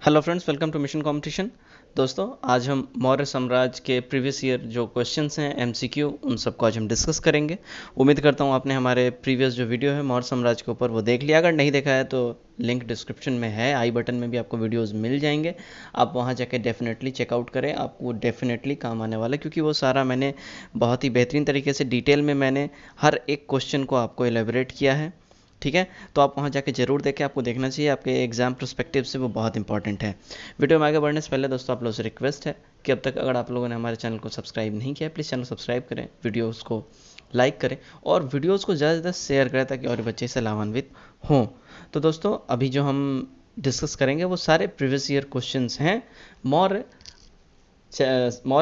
Hello friends, welcome to mission competition. दोस्तों, आज हम मौर्य साम्राज्य के प्रीवियस ईयर जो क्वेश्चंस हैं एमसीक्यू, उन सबको आज हम डिस्कस करेंगे। उम्मीद करता हूँ आपने हमारे प्रीवियस जो वीडियो है मौर्य साम्राज्य के ऊपर वो देख लिया। अगर नहीं देखा है तो लिंक डिस्क्रिप्शन में है, आई बटन में भी आपको वीडियोस मिल जाएंगे। आप वहाँ जाके डेफिनेटली चेकआउट करें, आपको डेफिनेटली काम आने वाला है, क्योंकि वो सारा मैंने बहुत ही बेहतरीन तरीके से डिटेल में मैंने हर एक क्वेश्चन को आपको एलेबरेट किया है। ठीक है, तो आप वहाँ जाके ज़रूर देखें, आपको देखना चाहिए, आपके एग्जाम पर्सपेक्टिव से वो बहुत इंपॉर्टेंट है। वीडियो में आगे बढ़ने से पहले दोस्तों आप लोगों से रिक्वेस्ट है कि अब तक अगर आप लोगों ने हमारे चैनल को सब्सक्राइब नहीं किया, प्लीज़ चैनल सब्सक्राइब करें, वीडियोज़ को लाइक करें और वीडियोज़ को ज़्यादा से ज़्यादा शेयर करें ताकि और बच्चे से लाभान्वित हों। तो दोस्तों, अभी जो हम डिस्कस करेंगे वो सारे प्रीवियस ईयर क्वेश्चंस हैं मौर्य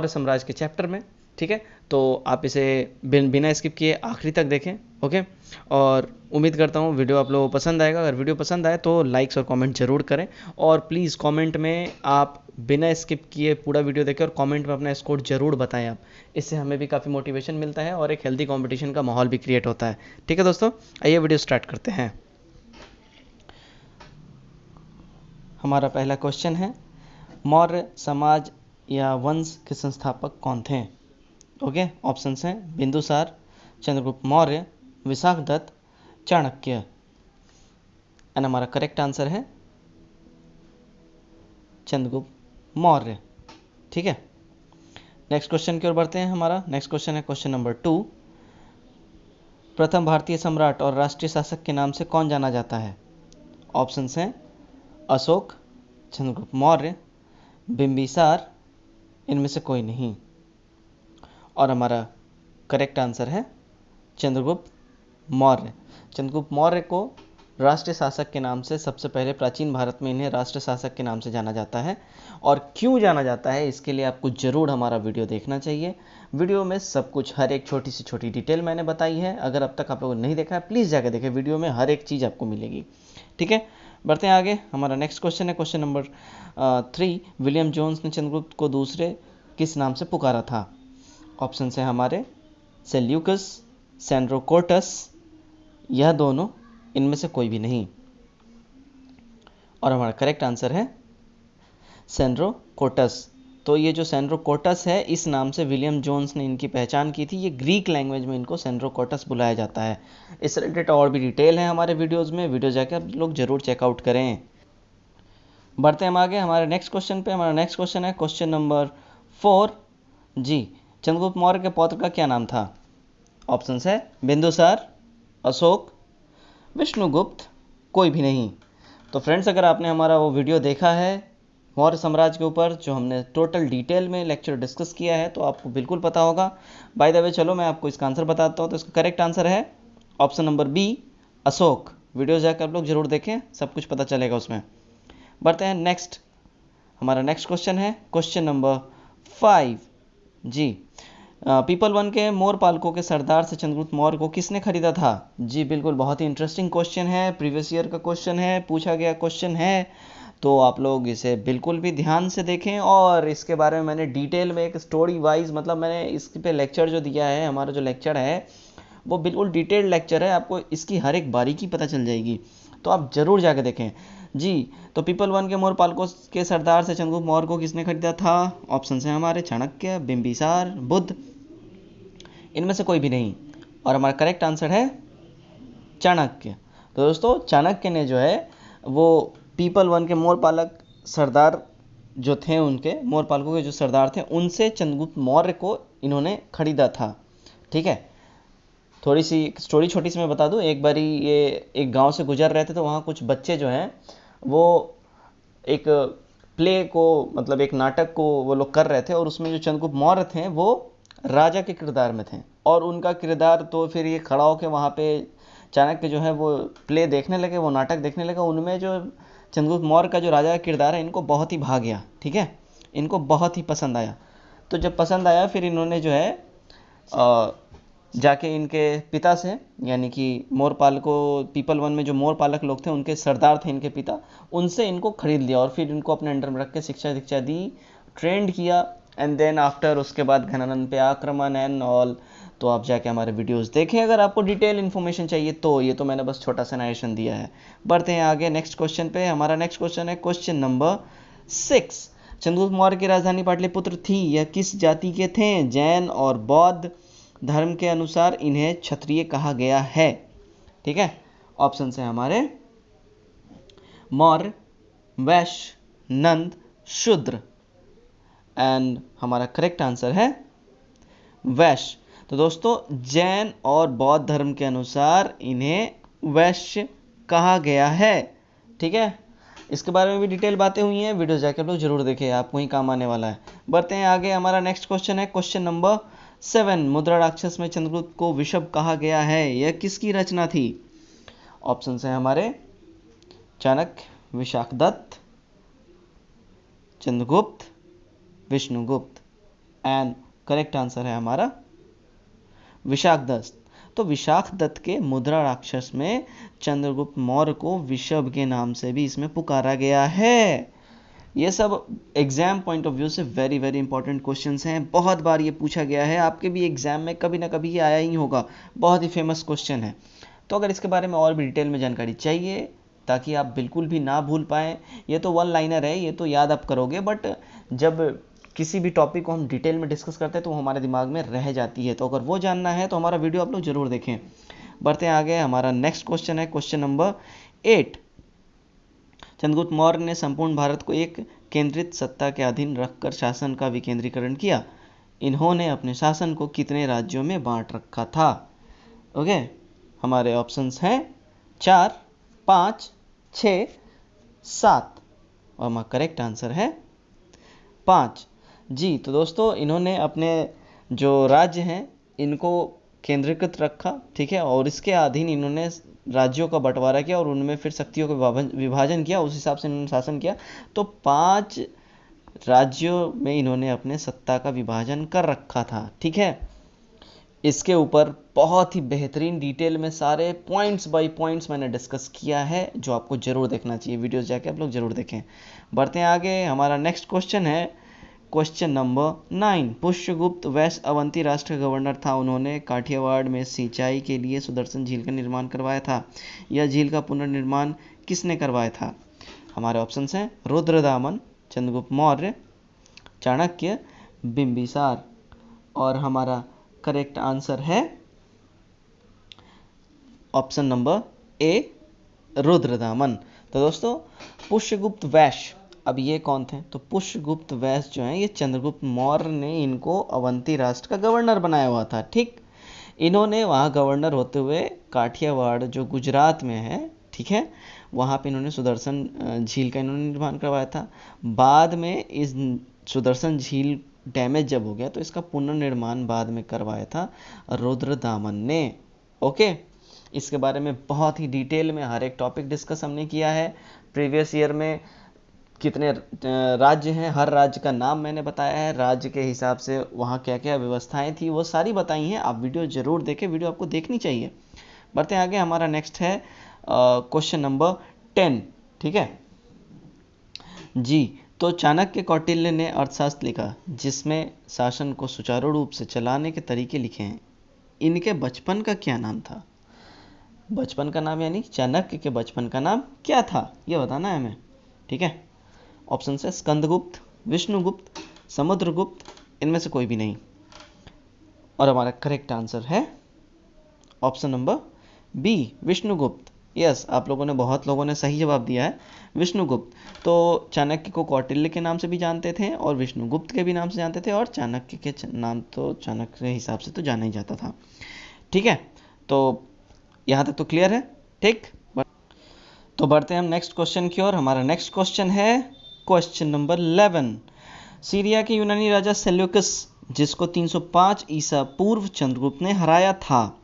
साम्राज्य के चैप्टर में। ठीक है, तो आप इसे बिना स्किप किए आखिरी तक देखें। ओके, और उम्मीद करता हूँ वीडियो आप लोगों को पसंद आएगा। अगर वीडियो पसंद आए तो लाइक्स और कमेंट जरूर करें, और प्लीज़ कमेंट में आप बिना स्किप किए पूरा वीडियो देखें और कमेंट में अपना स्कोर जरूर बताएं आप। इससे हमें भी काफ़ी मोटिवेशन मिलता है और एक हेल्दी कंपटीशन का माहौल भी क्रिएट होता है। ठीक है दोस्तों, आइए वीडियो स्टार्ट करते हैं। हमारा पहला क्वेश्चन है, मौर्य समाज या वंश के संस्थापक कौन थे? ओके, ऑप्शंस हैं बिंदुसार, चंद्रगुप्त मौर्य, विशाखदत्त, चाणक्य। एंड हमारा करेक्ट आंसर है चंद्रगुप्त मौर्य। ठीक है, नेक्स्ट क्वेश्चन की ओर बढ़ते हैं। हमारा नेक्स्ट क्वेश्चन है क्वेश्चन नंबर 2। प्रथम भारतीय सम्राट और राष्ट्रीय शासक के नाम से कौन जाना जाता है? ऑप्शंस हैं अशोक, चंद्रगुप्त मौर्य, बिंबिसार, इनमें से कोई नहीं। और हमारा करेक्ट आंसर है चंद्रगुप्त मौर्य। चंद्रगुप्त मौर्य को राष्ट्रीय शासक के नाम से सबसे पहले प्राचीन भारत में इन्हें राष्ट्रीय शासक के नाम से जाना जाता है। और क्यों जाना जाता है इसके लिए आपको जरूर हमारा वीडियो देखना चाहिए। वीडियो में सब कुछ, हर एक छोटी से छोटी डिटेल मैंने बताई है। अगर अब तक आप लोगों ने नहीं देखा है प्लीज़ जाकर देखें, वीडियो में हर एक चीज़ आपको मिलेगी। ठीक है, बढ़ते हैं आगे। हमारा नेक्स्ट क्वेश्चन है क्वेश्चन नंबर 3। विलियम जोन्स ने चंद्रगुप्त को दूसरे किस नाम से पुकारा था? ऑप्शन है हमारे सेल्यूकस, सैंड्रोकोर्टस, यह दोनों, इनमें से कोई भी नहीं। और हमारा करेक्ट आंसर है सैंड्रोकोर्टस। तो ये जो सैंड्रोकोर्टस है, इस नाम से विलियम जोन्स ने इनकी पहचान की थी। ये ग्रीक लैंग्वेज में इनको सैंड्रोकोर्टस बुलाया जाता है। इस रिलेटेड और भी डिटेल है हमारे वीडियोज़ में, वीडियो जाकर आप लोग जरूर चेकआउट करें। बढ़ते हैं हम आगे हमारे नेक्स्ट क्वेश्चन पे। हमारा नेक्स्ट क्वेश्चन है क्वेश्चन नंबर 4 जी। चंद्रगुप्त मौर्य के पौत्र का क्या नाम था? ऑप्शन है बिंदुसार, अशोक, विष्णुगुप्त, कोई भी नहीं। तो फ्रेंड्स, अगर आपने हमारा वो वीडियो देखा है मौर्य साम्राज्य के ऊपर, जो हमने टोटल डिटेल में लेक्चर डिस्कस किया है, तो आपको बिल्कुल पता होगा। बाय द वे, चलो मैं आपको इसका आंसर बताता हूँ। तो इसका करेक्ट आंसर है option number b, Ashok. Video जाकर आप लोग जरूर देखें, सब कुछ पता चलेगा उसमें। बढ़ते हैं नेक्स्ट। हमारा नेक्स्ट क्वेश्चन है क्वेश्चन नंबर 5 जी। पीपल वन के मोर पालकों के सरदार से चंद्रगुप्त मौर्य को किसने खरीदा था? जी बिल्कुल, बहुत ही इंटरेस्टिंग क्वेश्चन है, प्रीवियस ईयर का क्वेश्चन है, पूछा गया क्वेश्चन है। तो आप लोग इसे बिल्कुल भी ध्यान से देखें, और इसके बारे में मैंने डिटेल में एक स्टोरी वाइज, मतलब मैंने इस पे लेक्चर जो दिया है, हमारा जो लेक्चर है वो बिल्कुल डिटेल्ड लेक्चर है, आपको इसकी हर एक बारीकी पता चल जाएगी। तो आप जरूर जाकर देखें जी। तो पीपल वन के मोर पालकों के सरदार से चंद्रगुप्त मौर्य को किसने खरीदा था? ऑप्शन है हमारे चाणक्य, बिंबिसार, बुद्ध, इनमें से कोई भी नहीं। और हमारा करेक्ट आंसर है चाणक्य। तो दोस्तों, चाणक्य ने जो है वो पीपल वन के मोर पालक सरदार जो थे, उनके मोर पालकों के जो सरदार थे, उनसे चंद्रगुप्त मौर्य को इन्होंने खरीदा था। ठीक है, थोड़ी सी स्टोरी छोटी सी मैं बता दूं। एक बारी ये एक गांव से गुजर रहे थे, तो वहाँ कुछ बच्चे जो हैं वो एक प्ले को, मतलब एक नाटक को वो लोग कर रहे थे, और उसमें जो चंद्रगुप्त मौर्य थे वो राजा के किरदार में थे। और उनका किरदार, तो फिर ये खड़ा होकर वहाँ पे चाणक्य जो है वो प्ले देखने लगे, वो नाटक देखने लगे। उनमें जो चंद्रगुप्त मौर्य का जो राजा का किरदार है, इनको बहुत ही भा गया। ठीक है, इनको बहुत ही पसंद आया। तो जब पसंद आया, फिर इन्होंने जो है जाके इनके पिता से, यानी कि मोर पालकों, पीपल वन में जो मोर पालक लोग थे, उनके सरदार थे इनके पिता, उनसे इनको खरीद लिया और फिर इनको अपने अंडर में रख के शिक्षा दीक्षा दी, ट्रेंड किया। एंड देन आफ्टर, उसके बाद घनानंद पे आक्रमण एंड ऑल। तो आप जाके हमारे वीडियोस देखें अगर आपको डिटेल इन्फॉर्मेशन चाहिए तो। ये तो मैंने बस छोटा सा नरेशन दिया है। बढ़ते हैं आगे नेक्स्ट क्वेश्चन पे। हमारा नेक्स्ट क्वेश्चन है क्वेश्चन नंबर 6, चंद्रगुप्त मौर्य की राजधानी पाटलिपुत्र थी। यह किस जाति के थे? जैन और बौद्ध धर्म के अनुसार इन्हें क्षत्रिय कहा गया है। ठीक है, ऑप्शन है हमारे मौर्य, वैश्य, नंद, शूद्र, एंड हमारा करेक्ट आंसर है वैश्य। तो दोस्तों जैन और बौद्ध धर्म के अनुसार इन्हें वैश्य कहा गया है। ठीक है, इसके बारे में भी डिटेल बातें हुई हैं, वीडियो जाके आप लोग जरूर देखें, आपको ही काम आने वाला है। बढ़ते हैं आगे, हमारा नेक्स्ट क्वेश्चन है क्वेश्चन नंबर 7। मुद्रा राक्षस में चंद्रगुप्त को वृषभ कहा गया है, यह किसकी रचना थी? ऑप्शन है हमारे Chanakya, Vishakhadatta, Chandragupta, Vishnugupta, and correct answer है हमारा विशाखदत्त। तो विशाखदत्त के मुद्रा राक्षस में चंद्रगुप्त मौर्य को वृषभ के नाम से भी इसमें पुकारा गया है। ये सब एग्जाम पॉइंट ऑफ व्यू से वेरी वेरी इंपॉर्टेंट क्वेश्चंस हैं, बहुत बार ये पूछा गया है, आपके भी एग्जाम में कभी ना कभी ये आया ही होगा, बहुत ही फेमस क्वेश्चन है। तो अगर इसके बारे में और भी डिटेल में जानकारी चाहिए ताकि आप बिल्कुल भी ना भूल पाएँ, ये तो वन लाइनर है, ये तो याद आप करोगे, बट जब किसी भी टॉपिक को हम डिटेल में डिस्कस करते हैं तो वो हमारे दिमाग में रह जाती है। तो अगर वो जानना है तो हमारा वीडियो आप लोग जरूर देखें। बढ़ते हैं आगे, हमारा नेक्स्ट क्वेश्चन है क्वेश्चन नंबर 8। चंद्रगुप्त मौर्य ने संपूर्ण भारत को एक केंद्रित सत्ता के अधीन रखकर शासन का विकेंद्रीकरण किया। इन्होंने अपने शासन को कितने राज्यों में बांट रखा था? ओके, हमारे ऑप्शंस हैं 4, 5, 6, 7 और हमारा करेक्ट आंसर है 5 जी। तो दोस्तों इन्होंने अपने जो राज्य हैं इनको केंद्रीकृत रखा, ठीक है, और इसके अधीन इन्होंने राज्यों का बंटवारा किया और उनमें फिर शक्तियों का विभाजन किया, उस हिसाब से इन्होंने शासन किया। तो 5 राज्यों में इन्होंने अपने सत्ता का विभाजन कर रखा था। ठीक है, इसके ऊपर बहुत ही बेहतरीन डिटेल में सारे पॉइंट्स बाय पॉइंट्स मैंने डिस्कस किया है, जो आपको जरूर देखना चाहिए, वीडियोस जाके आप लोग जरूर देखें। बढ़ते हैं आगे, हमारा नेक्स्ट क्वेश्चन है क्वेश्चन नंबर 9। पुष्यगुप्त वैश्य अवंती राष्ट्र का गवर्नर था। उन्होंने काठियावाड़ में सिंचाई के लिए सुदर्शन झील का निर्माण करवाया था। यह झील का पुनर्निर्माण किसने करवाया था? हमारे ऑप्शंस हैं रुद्रदामन, चंद्रगुप्त मौर्य, चाणक्य, बिंबिसार, और हमारा करेक्ट आंसर है ऑप्शन नंबर ए, रुद्रदामन। तो दोस्तों पुष्यगुप्त वैश्य, अब ये कौन थे? तो पुष्यगुप्त वैश्य जो हैं ये चंद्रगुप्त मौर्य ने इनको अवंती राष्ट्र का गवर्नर बनाया हुआ था। ठीक, इन्होंने वहाँ गवर्नर होते हुए काठियावाड़ जो गुजरात में है, ठीक है, वहाँ पे इन्होंने सुदर्शन झील का इन्होंने निर्माण करवाया था। बाद में इस सुदर्शन झील डैमेज जब हो गया तो इसका पुनर्निर्माण बाद में करवाया था रुद्रदामन ने। ओके, इसके बारे में बहुत ही डिटेल में हर एक टॉपिक डिस्कस हमने किया है। प्रीवियस ईयर में कितने राज्य हैं, हर राज्य का नाम मैंने बताया है, राज्य के हिसाब से वहाँ क्या क्या व्यवस्थाएं थी वो सारी बताई हैं। आप वीडियो जरूर देखें, वीडियो आपको देखनी चाहिए। बढ़ते हैं आगे, हमारा नेक्स्ट है क्वेश्चन नंबर 10। ठीक है जी। तो चाणक्य कौटिल्य ने अर्थशास्त्र लिखा जिसमें शासन को सुचारू रूप से चलाने के तरीके लिखे हैं। इनके बचपन का क्या नाम था? बचपन का नाम यानी चाणक्य के बचपन का नाम क्या था, यह बताना है हमें। ठीक है, ऑप्शन है स्कंदगुप्त, विष्णुगुप्त, समुद्रगुप्त, इनमें से कोई भी नहीं। और हमारा करेक्ट आंसर है option number b, Vishnugupta. Yes, आप लोगों ने, बहुत लोगों ने सही जवाब दिया है, विष्णुगुप्त। तो चाणक्य को कौटिल्य के नाम से भी जानते थे और विष्णुगुप्त के भी नाम से जानते थे, और चाणक्य के नाम तो चाणक्य के हिसाब से तो जाना ही जाता था। ठीक है, तो यहाँ तक तो क्लियर है। ठीक, तो बढ़ते हैं हम नेक्स्ट क्वेश्चन की ओर। हमारा नेक्स्ट क्वेश्चन है क्वेश्चन नंबर 11। सीरिया के यूनानी राजा सेल्यूकस, जिसको 305 ईसा पूर्व चंद्रगुप्त ने हराया था,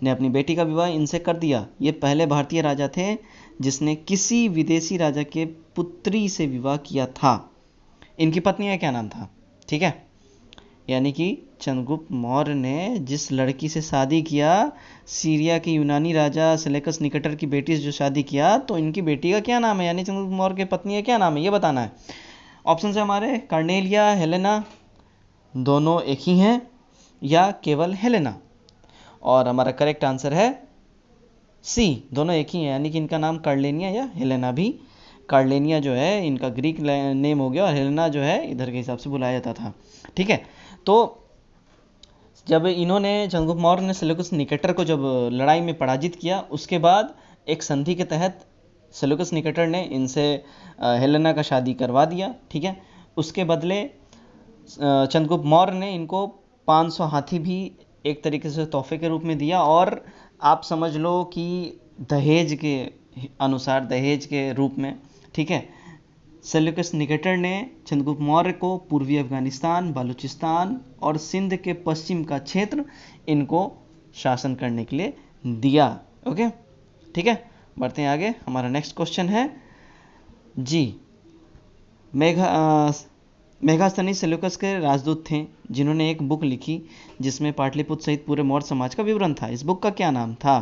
ने अपनी बेटी का विवाह इनसे कर दिया। ये पहले भारतीय राजा थे जिसने किसी विदेशी राजा के पुत्री से विवाह किया था। इनकी पत्नी का क्या नाम था? ठीक है, यानी कि चंद्रगुप्त मौर्य ने जिस लड़की से शादी किया, सीरिया के यूनानी राजा सेल्यूकस निकेटर की बेटी से जो शादी किया, तो इनकी बेटी का क्या नाम है, यानी चंद्रगुप्त मौर्य की पत्नी का क्या नाम है, ये बताना है। ऑप्शन है हमारे कार्नेलिया, हेलेना, दोनों एक ही हैं, या केवल हेलेना। और हमारा करेक्ट आंसर है सी, दोनों एक ही हैं, यानी कि इनका नाम कार्नेलिया या हेलेना भी कार्लेनिया जो है इनका ग्रीक नेम हो गया, और हेलेना जो है इधर के हिसाब से बुलाया जाता था। ठीक है, तो जब इन्होंने चंद्रगुप्त मौर्य ने सेल्यूकस निकेटर को जब लड़ाई में पराजित किया, उसके बाद एक संधि के तहत सेल्यूकस निकेटर ने इनसे हेलेना का शादी करवा दिया। ठीक है, उसके बदले चंद्रगुप्त मौर्य ने इनको 500 हाथी भी एक तरीके से तोहफे के रूप में दिया, और आप समझ लो कि दहेज के अनुसार, दहेज के रूप में, ठीक है, सेल्यूकस निकेटर ने चंद्रगुप्त मौर्य को पूर्वी अफगानिस्तान, बलूचिस्तान और सिंध के पश्चिम का क्षेत्र इनको शासन करने के लिए दिया। ओके, ठीक है, बढ़ते हैं आगे। हमारा नेक्स्ट क्वेश्चन है जी, मेगास्थनीज सेल्यूकस के राजदूत थे जिन्होंने एक बुक लिखी जिसमें पाटलिपुत्र सहित पूरे मौर्य समाज का विवरण था। इस बुक का क्या नाम था?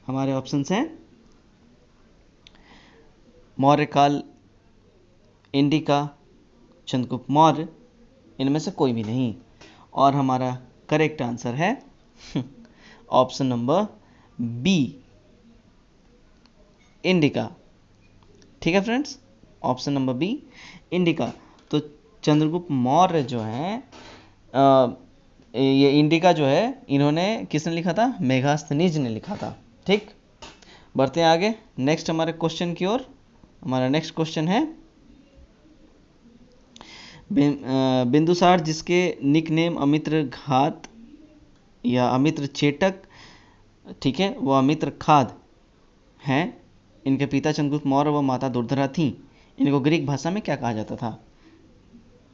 हमारे ऑप्शंस हैं मौर्य काल, इंडिका, चंद्रगुप्त मौर्य, इनमें से कोई भी नहीं। और हमारा करेक्ट आंसर है ऑप्शन नंबर बी, इंडिका। ठीक है friends, option number b, Indica. तो चंद्रगुप्त मौर्य जो है, ये इंडिका जो है, इन्होंने किसने लिखा था? मेगास्थनीज ने लिखा था। ठीक, बढ़ते हैं आगे नेक्स्ट हमारे क्वेश्चन की ओर। हमारा नेक्स्ट क्वेश्चन है बिंदुसार, जिसके निक नेम अमित्र घात या अमित्र चेटक, ठीक है, वो अमित्र खाद हैं। इनके पिता चंद्रगुप्त मौर्य व माता दुर्धरा थीं। इनको ग्रीक भाषा में क्या कहा जाता था?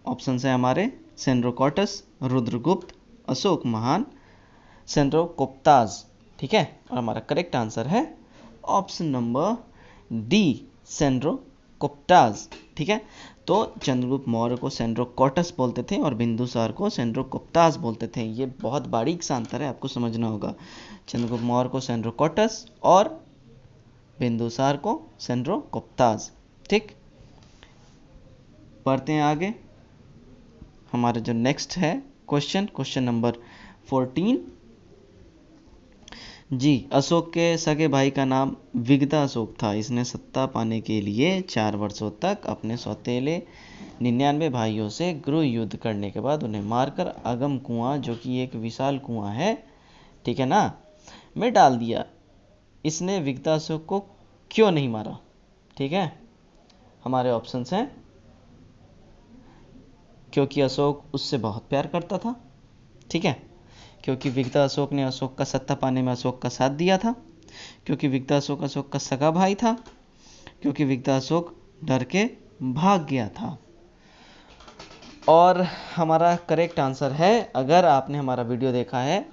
ऑप्शन है हमारे सेंड्रोकॉटस, रुद्रगुप्त, अशोक महान, सेंड्रोकोप्ताज। ठीक है, और हमारा करेक्ट आंसर है ऑप्शन नंबर डी, सेंड्रोकोप्टाज। ठीक है, तो चंद्रगुप्त मौर्य को सेंड्रोकॉटस बोलते थे और बिंदुसार को सेंड्रोकोप्ताज बोलते थे। ये बहुत बारीक सा अंतर है, आपको समझना होगा। चंद्रगुप्त मौर्य को सेंड्रोकॉटस और बिंदुसार को सेंड्रोकोप्ताज। ठीक, बढ़ते हैं आगे। हमारा जो नेक्स्ट है क्वेश्चन नंबर 14 जी, अशोक के सगे भाई का नाम विगता अशोक था। इसने सत्ता पाने के लिए 4 वर्षों तक अपने सौतेले 99 भाइयों से गृह युद्ध करने के बाद उन्हें मारकर अगम कुआं, जो कि एक विशाल कुआं है, ठीक है ना, में डाल दिया। इसने विगता अशोक को क्यों नहीं मारा? ठीक है, हमारे ऑप्शंस हैं क्योंकि अशोक उससे बहुत प्यार करता था, ठीक है, क्योंकि विगता अशोक ने अशोक का सत्ता पाने में अशोक का साथ दिया था, क्योंकि विगता अशोक अशोक का सगा भाई था, क्योंकि विगता अशोक डर के भाग गया था। और हमारा करेक्ट आंसर है, अगर आपने हमारा वीडियो देखा है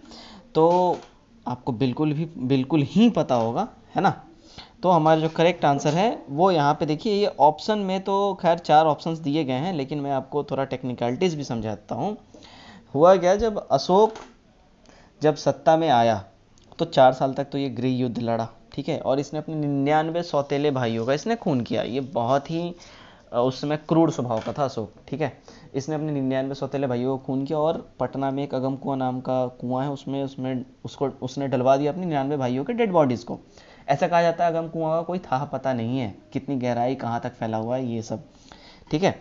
तो आपको बिल्कुल ही पता होगा, है ना। तो हमारा जो करेक्ट आंसर है वो यहाँ पे देखिए, ये ऑप्शन में तो खैर 4 ऑप्शंस दिए गए हैं, लेकिन मैं आपको थोड़ा टेक्निकलिटीज़ भी समझाता हूँ। हुआ क्या, जब अशोक जब सत्ता में आया तो 4 साल तक तो ये गृह युद्ध लड़ा, ठीक है, और इसने अपने 99 सौतेले भाइयों का इसने खून किया। ये बहुत ही उस समय क्रूर स्वभाव का था अशोक, ठीक है। इसने अपने 99 सौतेले भाइयों को खून किया और पटना में एक अगम कुआं नाम का कुआं है, उसने डलवा दिया अपनी 99 भाइयों के डेड बॉडीज़ को। ऐसा कहा जाता है अगम कुआं का कोई था पता नहीं है, कितनी गहराई कहाँ तक फैला हुआ है ये सब, ठीक है।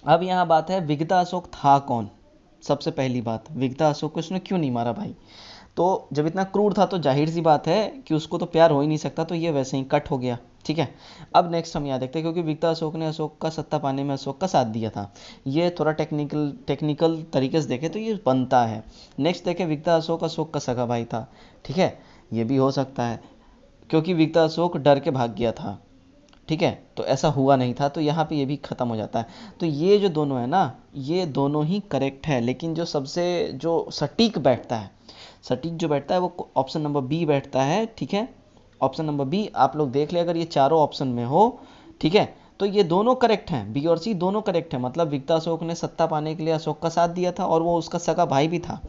अब यहाँ बात है विगता अशोक था कौन। सबसे पहली बात, विगता अशोक को उसने क्यों नहीं मारा भाई? तो जब इतना क्रूर था तो जाहिर सी बात है कि उसको तो प्यार हो ही नहीं सकता, तो ये वैसे ही कट हो गया, ठीक है। अब नेक्स्ट हम यहाँ देखते हैं, क्योंकि विगता अशोक ने अशोक का सत्ता पाने में अशोक का साथ दिया था। ये थोड़ा टेक्निकल तरीके से देखें तो ये बनता है। नेक्स्ट देखें, विगता अशोक का सगा भाई था, ठीक है, ये भी हो सकता है, क्योंकि विगता अशोक डर के भाग गया था, ठीक है, तो ऐसा हुआ नहीं था, तो यहाँ पे ये भी खत्म हो जाता है। तो ये जो दोनों है ना, ये दोनों ही करेक्ट है, लेकिन जो सबसे जो सटीक बैठता है वो ऑप्शन नंबर बी बैठता है, ठीक है। ऑप्शन नंबर बी आप लोग देख ले, अगर ये चारों ऑप्शन में हो, ठीक है, तो ये दोनों करेक्ट हैं, बी और सी दोनों करेक्ट हैं। मतलब विगता अशोक ने सत्ता पाने के लिए अशोक का साथ दिया था और वो उसका सगा भाई भी था,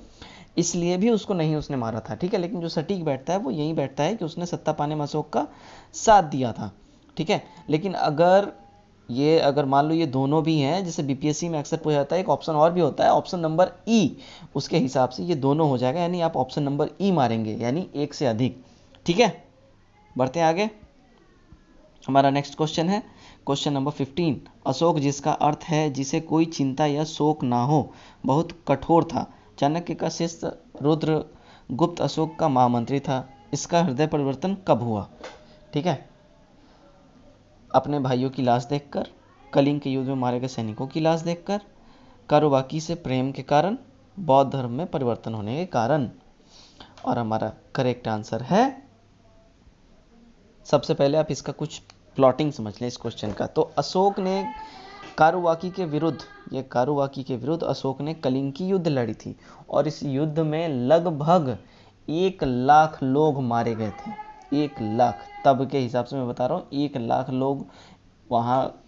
इसलिए भी उसको नहीं उसने मारा था, ठीक है। लेकिन जो सटीक बैठता है वो यही बैठता है कि उसने सत्ता पाने में अशोक का साथ दिया था, ठीक है। लेकिन अगर मान लो ये दोनों भी हैं, जैसे बीपीएससी में अक्सर पूछा जाता है, एक ऑप्शन और भी होता है ऑप्शन नंबर ई, उसके हिसाब से ये दोनों हो जाएगा, यानी आप ऑप्शन नंबर ई मारेंगे, यानी एक से अधिक, ठीक है। बढ़ते हैं आगे। हमारा नेक्स्ट क्वेश्चन है क्वेश्चन नंबर 15। अशोक, जिसका अर्थ है जिसे कोई चिंता या शोक ना हो, बहुत कठोर था। चाणक्य का शिष्य रुद्र गुप्त अशोक का महामंत्री था। इसका हृदय परिवर्तन कब हुआ? ठीक है, अपने भाइयों की लाश देखकर, कलिंग के युद्ध में मारे गए सैनिकों की लाश देखकर, कारुबाकी से प्रेम के कारण, बौद्ध धर्म में परिवर्तन होने के कारण। और हमारा करेक्ट आंसर है, सबसे पहले आप इसका कुछ प्लॉटिंग समझ लें इस क्वेश्चन का। तो अशोक ने कारुबाकी के विरुद्ध अशोक ने कलिंग की युद्ध लड़ी थी और इस युद्ध में लगभग 1 लाख लोग मारे गए थे। 1 लाख, तब के हिसाब से मैं बता रहा हूँ, 1 लाख लोग वहाँ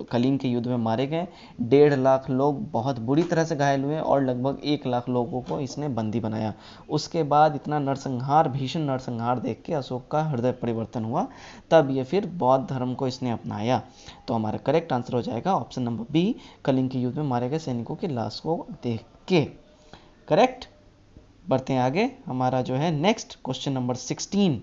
कलिंग के युद्ध में मारे गए। 1.5 लाख लोग बहुत बुरी तरह से घायल हुए और लगभग 1 लाख लोगों को इसने बंदी बनाया। उसके बाद इतना नरसंहार, भीषण नरसंहार देख के अशोक का हृदय परिवर्तन हुआ, तब ये फिर बौद्ध धर्म को इसने अपनाया। तो हमारा करेक्ट आंसर हो जाएगा ऑप्शन नंबर बी, कलिंग के युद्ध में मारे गए सैनिकों की लाश को देख के। करेक्ट। बढ़ते हैं आगे, हमारा जो है नेक्स्ट क्वेश्चन नंबर 16।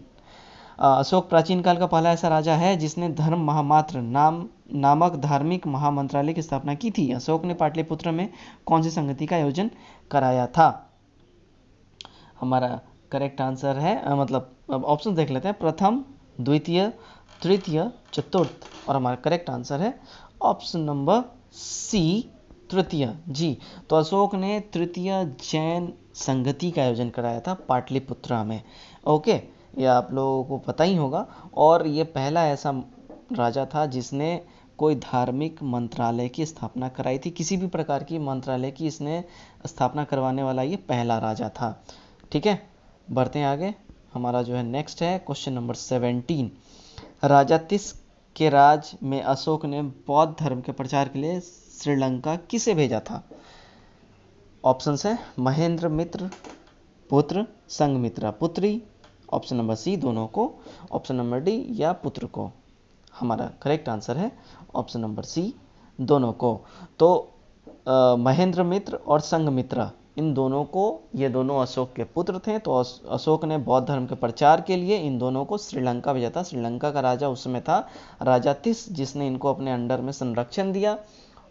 अशोक प्राचीन काल का पहला ऐसा राजा है जिसने धर्म महामात्र नामक धार्मिक महामंत्रालय की स्थापना की थी। अशोक ने पाटलिपुत्र में कौन सी संगति का आयोजन कराया था? हमारा करेक्ट आंसर है, मतलब अब ऑप्शन देख लेते हैं, प्रथम, द्वितीय, तृतीय, चतुर्थ। और हमारा करेक्ट आंसर है ऑप्शन नंबर सी, तृतीय। जी, तो अशोक ने तृतीय जैन संगति का आयोजन कराया था पाटलिपुत्र में। ओके, यह आप लोगों को पता ही होगा। और ये पहला ऐसा राजा था जिसने कोई धार्मिक मंत्रालय की स्थापना कराई थी। किसी भी प्रकार की मंत्रालय की इसने स्थापना करवाने वाला ये पहला राजा था। ठीक है, बढ़ते हैं आगे। हमारा जो है नेक्स्ट है क्वेश्चन नंबर 17। राजा तिस के राज में अशोक ने बौद्ध धर्म के प्रचार के लिए श्रीलंका किसे भेजा था? ऑप्शन है महेंद्र मित्र पुत्र, संघमित्रा पुत्री, ऑप्शन नंबर सी दोनों को, ऑप्शन नंबर डी या पुत्र को। हमारा करेक्ट आंसर है ऑप्शन नंबर सी, दोनों को। तो महेंद्र मित्र और संघमित्रा, इन दोनों को, ये दोनों अशोक के पुत्र थे। तो अशोक ने बौद्ध धर्म के प्रचार के लिए इन दोनों को श्रीलंका भेजा था। श्रीलंका का राजा उस समय था राजा तिस, जिसने इनको अपने अंडर में संरक्षण दिया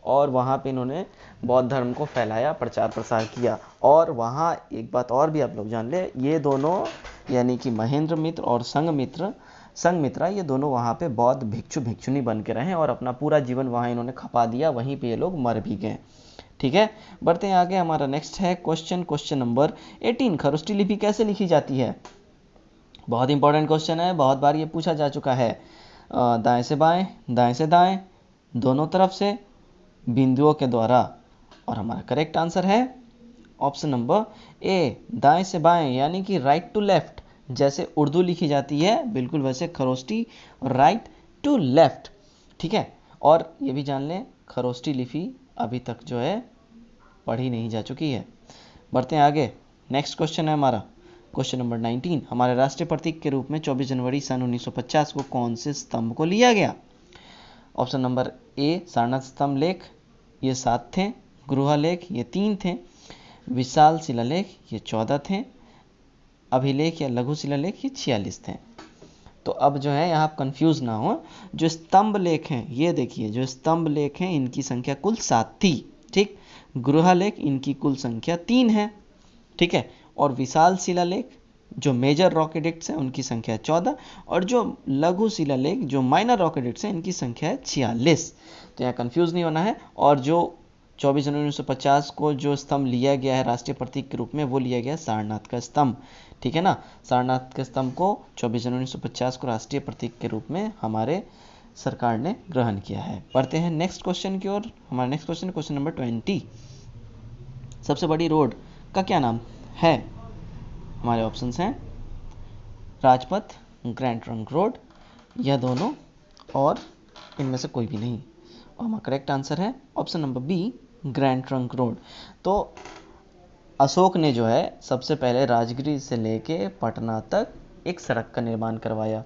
और वहाँ पे इन्होंने बौद्ध धर्म को फैलाया, प्रचार प्रसार किया। और वहाँ एक बात और भी आप लोग जान ले, ये दोनों यानी कि महेंद्र मित्र और संघमित्रा, ये दोनों वहाँ पे बौद्ध भिक्षु भिक्षुनी बन के रहे और अपना पूरा जीवन वहाँ इन्होंने खपा दिया, वहीं पे ये लोग मर भी गए। ठीक है, बढ़ते हैं आगे। हमारा नेक्स्ट है क्वेश्चन नंबर 18। खरोष्ठी लिपि कैसे लिखी जाती है? बहुत इंपॉर्टेंट क्वेश्चन है, बहुत बार ये पूछा जा चुका है। दाएं से दाएं, दोनों तरफ से, बिंदुओं के द्वारा। और हमारा करेक्ट आंसर है ऑप्शन नंबर ए, दाएं से बाएं, यानी कि राइट टू लेफ्ट। जैसे उर्दू लिखी जाती है बिल्कुल वैसे खरोष्ठी राइट टू लेफ्ट। ठीक है, और ये भी जान लें खरोष्ठी लिपि अभी तक जो है पढ़ी नहीं जा चुकी है। बढ़ते हैं आगे। नेक्स्ट क्वेश्चन है हमारा क्वेश्चन नंबर 19। हमारे राष्ट्रीय प्रतीक के रूप में 24 जनवरी सन 1950 को कौन से स्तंभ को लिया गया? ऑप्शन नंबर ए, सारनाथ स्तंभ लेख, ये 7 थे। गृहलेख, ये 3 थे। विशाल शिलालेख, ये 14 थे। अभिलेख या लघु शिलालेख, ये 46 थे। तो अब जो है यहाँ आप कंफ्यूज ना हो, जो स्तंभ लेख हैं, ये देखिए, जो स्तंभ लेख हैं इनकी संख्या कुल 7 थी। ठीक, गृहलेख इनकी कुल संख्या 3 है। ठीक है, और विशाल शिलालेख जो मेजर रॉक एडिक्ट्स हैं उनकी संख्या है 14, और जो लघु शिलालेख जो माइनर रॉक एडिक्ट्स हैं इनकी संख्या है 46। तो यहाँ कंफ्यूज नहीं होना है। और जो 24 जनवरी 1950 को जो स्तंभ लिया गया है राष्ट्रीय प्रतीक के रूप में, वो लिया गया सारनाथ का स्तंभ। ठीक है ना, सारनाथ के स्तंभ को 24 जनवरी 1950 को राष्ट्रीय प्रतीक के रूप में हमारे सरकार ने ग्रहण किया है। पढ़ते हैं नेक्स्ट क्वेश्चन की ओर। हमारा नेक्स्ट क्वेश्चन, क्वेश्चन नंबर 20। सबसे बड़ी रोड का क्या नाम है? हमारे ऑप्शंस हैं राजपथ, ग्रैंड ट्रंक रोड, यह दोनों, और इनमें से कोई भी नहीं। और हमारा करेक्ट आंसर है option number b, Grand Trunk Road. तो अशोक ने जो है सबसे पहले राजगिरी से लेके पटना तक एक सड़क का निर्माण करवाया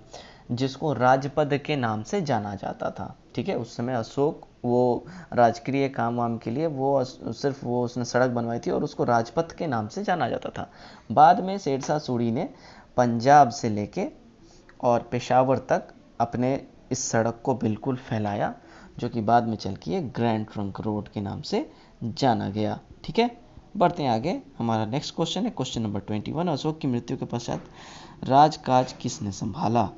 जिसको राजपथ के नाम से जाना जाता था। ठीक है, उस समय अशोक वो राजकीय काम वाम के लिए वो सिर्फ वो उसने सड़क बनवाई थी और उसको राजपथ के नाम से जाना जाता था। बाद में शेरशाह सूरी ने पंजाब से लेके और पेशावर तक अपने इस सड़क को बिल्कुल फैलाया, जो कि बाद में चल के ग्रैंड ट्रंक रोड के नाम से जाना गया। ठीक है, बढ़ते हैं आगे। हमारा नेक्स्ट क्वेश्चन है क्वेश्चन नंबर 21। अशोक की मृत्यु के पश्चात राजकाज किसने संभाला?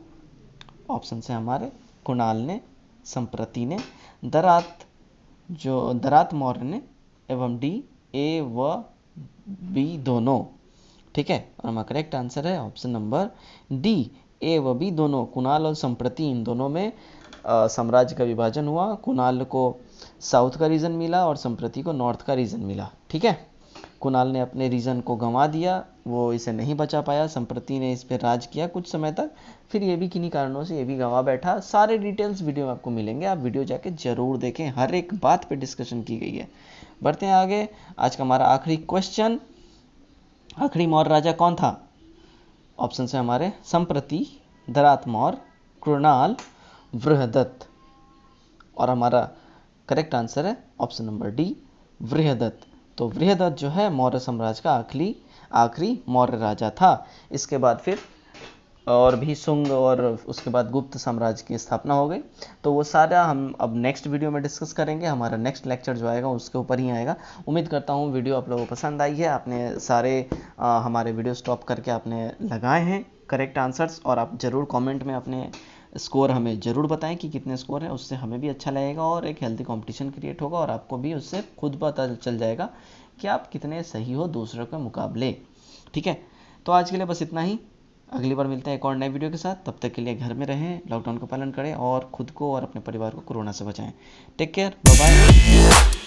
ऑप्शन है हमारे कुणाल ने, संप्रति ने, दरात मौर्य ने, एवं डी ए व बी दोनों। ठीक है, और हमारा करेक्ट आंसर है ऑप्शन नंबर डी ए व बी दोनों। कुणाल और संप्रति, इन दोनों में साम्राज्य का विभाजन हुआ। कुणाल को साउथ का रीजन मिला और संप्रति को नॉर्थ का रीजन मिला। ठीक है, कुणाल ने अपने रीजन को गंवा दिया, वो इसे नहीं बचा पाया। संप्रति ने इस पर राज किया कुछ समय तक, फिर ये भी किन्हीं कारणों से ये भी गंवा बैठा। सारे डिटेल्स वीडियो में आपको मिलेंगे, आप वीडियो जाके जरूर देखें, हर एक बात पे डिस्कशन की गई है। बढ़ते हैं आगे। आज का हमारा आखिरी क्वेश्चन, आखिरी मौर्य राजा कौन था? ऑप्शन है हमारे संप्रति, दरात मौर्य, कुणाल, बृहदत्त। और हमारा करेक्ट आंसर है ऑप्शन नंबर डी, बृहदत्त। तो बृहदत्त जो है मौर्य साम्राज्य का आखिरी मौर्य राजा था। इसके बाद फिर और भी शुंग और उसके बाद गुप्त साम्राज्य की स्थापना हो गई। तो वो सारा हम अब नेक्स्ट वीडियो में डिस्कस करेंगे। हमारा नेक्स्ट लेक्चर जो आएगा उसके ऊपर ही आएगा। उम्मीद करता हूँ वीडियो आप लोगों को पसंद आई है। आपने सारे हमारे वीडियो स्टॉप करके आपने लगाए हैं करेक्ट आंसर्स, और आप ज़रूर कमेंट में अपने स्कोर हमें ज़रूर बताएं कि कितने स्कोर हैं, उससे हमें भी अच्छा लगेगा और एक हेल्दी कंपटीशन क्रिएट होगा और आपको भी उससे खुद पता चल जाएगा कि आप कितने सही हो दूसरों के मुकाबले। ठीक है, तो आज के लिए बस इतना ही। अगली बार मिलते हैं एक और नए वीडियो के साथ। तब तक के लिए घर में रहें, लॉकडाउन का पालन करें और खुद को और अपने परिवार को कोरोना से बचाएं। Take care, bye bye.